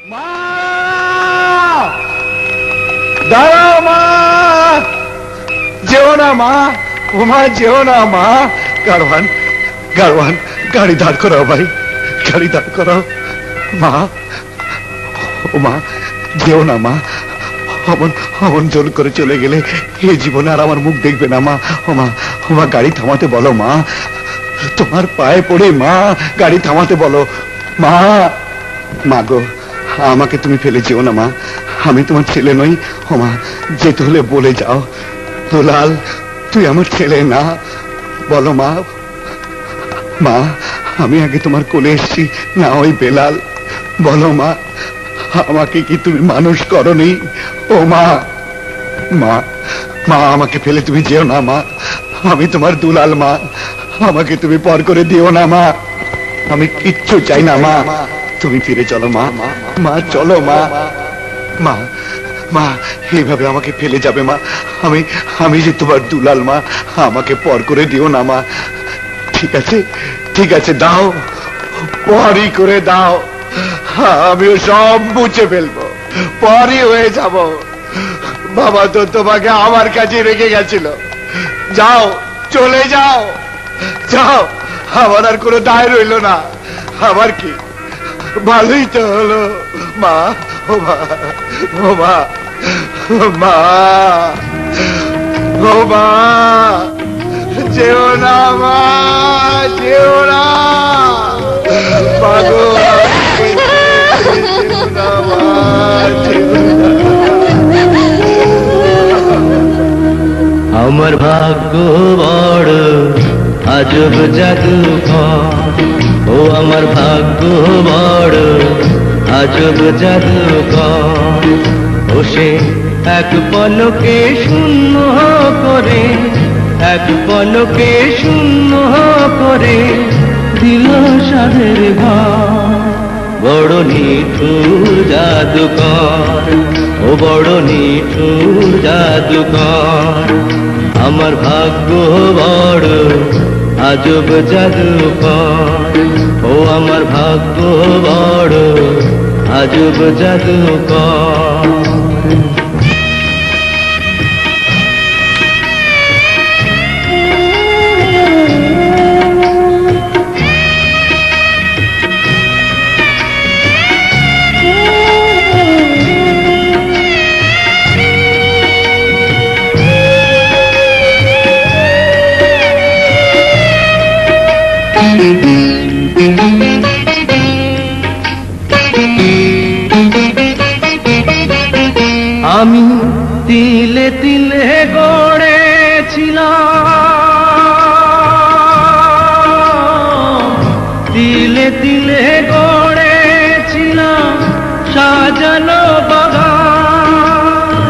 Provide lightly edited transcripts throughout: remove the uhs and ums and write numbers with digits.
মা, দাঁড়াও মা, যেও না মা, ও মা যেও না মা। গাড়োয়ান, গাড়োয়ান, গাড়ি দাঁড় করাও ভাই, গাড়ি দাঁড় করাও। মা, ও মা যেও না মা, অমন অমন জোর করে চলে গেলে এই জীবনে আর আমার মুখ দেখবে না মা। ও মা, ও মা গাড়ি থামাতে বলো মা, তোমার পায়ে পড়ে মা গাড়ি থামাতে বলো। মা, মা গো, আমাকে তুমি ফেলে যেও না মা, আমি তোমার ছেলে নই। ও মা, যেতে হলে বলে যাও, দুলাল তুই আমার ছেলে না, বলো মা। মা, আমি আগে তোমার কোলে এসছি না ওই বেলাল, বলো মা, আমাকে কি তুমি মানুষ করনি? ও মা, মা, মা আমাকে ফেলে তুমি যেও না মা, আমি তোমার দুলাল মা, আমাকে তুমি পর করে দিও না মা, আমি কিচ্ছু চাই না মা, তুমি ফিরে চলো মা, মা চলো মা। মা, মা এইভাবে আমাকে ফেলে যাবে মা, আমি আমি যে তোমার দুলাল মা, আমাকে পর করে দিও না মা। ঠিক আছে, ঠিক আছে, দাও, পরই করে দাও, আমিও সব মুছে ফেলবো, পরই হয়ে যাব। বাবা তো তোমাকে আমার কাছে রেখে গেছিল, যাও, চলে যাও, যাও, আমার আর কোনো দায় রইল না। আমার কি ভালোই তো হলো মা। ও মা, ও মা, ও মা, ও মা, যেও না মা, যেও না পাগো, যেও না মা, যেও না। আমার ভাগ্য বড় আজব জাদুকর, ও আমার ভাগ্য বড় আজব জাদুকর, ও সে এক পলকে শূন্য করে, এক পলকে শূন্য করে দিল সাধের ঘর। বড় নিঠুর জাদুকর, ও বড় নিঠুর জাদুকর, আমার ভাগ্য বড় আজব জাদুকর, ও আমার ভাগ্য বড় আজব জাদুকর। আমি তিলে তিলে গড়েছিলাম, তিলে তিলে গড়েছিলাম সাজানো বাগান,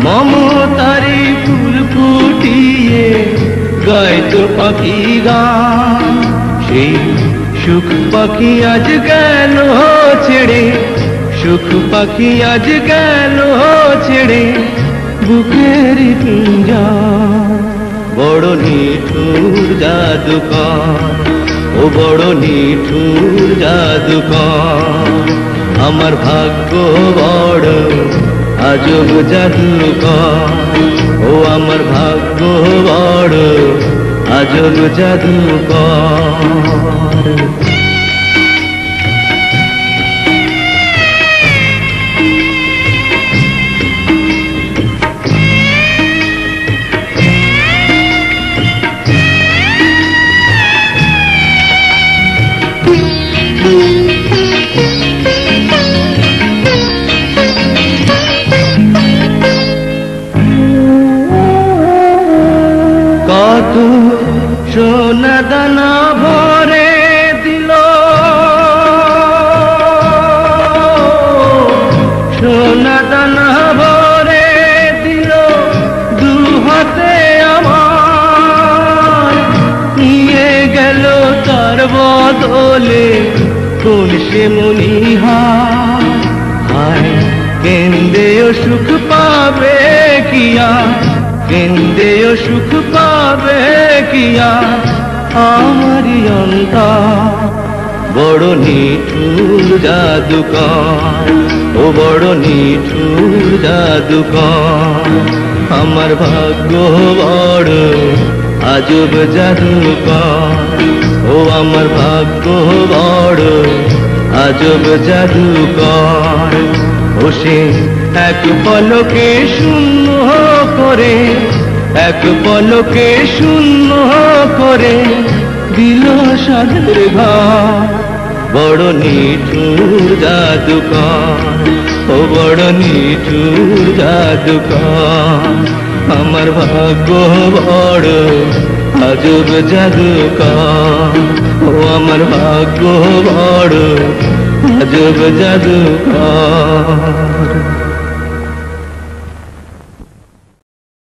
মমতারি ফুল ফুটিয়ে গাইতো পাখি গান। সেই সুখ পাখি আজ গেল ছেড়ে, সুখ পাখি আজ গেল ছেড়ে বুকের পিঞ্জা। বড় নিঠুর জাদুকর, ও বড় নিঠুর জাদুকর, আমার ভাগ্য বড় আজব জাদুকর, ও আমার ভাগ্য বড় আজব জাদুকর। কত সোনা দানা ভরে দিল, সোনা দানা ভরে দিল দু হাতে আমার, নিয়ে গেল তার বদলে কোন সে মনিহার। হায় কেন্দেও সুখ পাবে কিয়া, কেন্দেও সুখ পাবে কিয়া আমারি অন্তর। বড় নিঠুর জাদুকর, ও বড় নিঠুর জাদুকর। আমার ভাগ্য বড় আজব জাদুকর, ও আমার ভাগ্য বড় আজব জাদুকর। ও সে এক পলকে শূন্য করে, এক পলকে শূন্য করে দিল সাদের ঘর। বড় নিঠুর জাদুকর, ও বড় নিঠুর জাদুকর। আমার ভাগ্য বড় আজব জাদুকর, ও আমার ভাগ্য বড় আজব জাদুকর।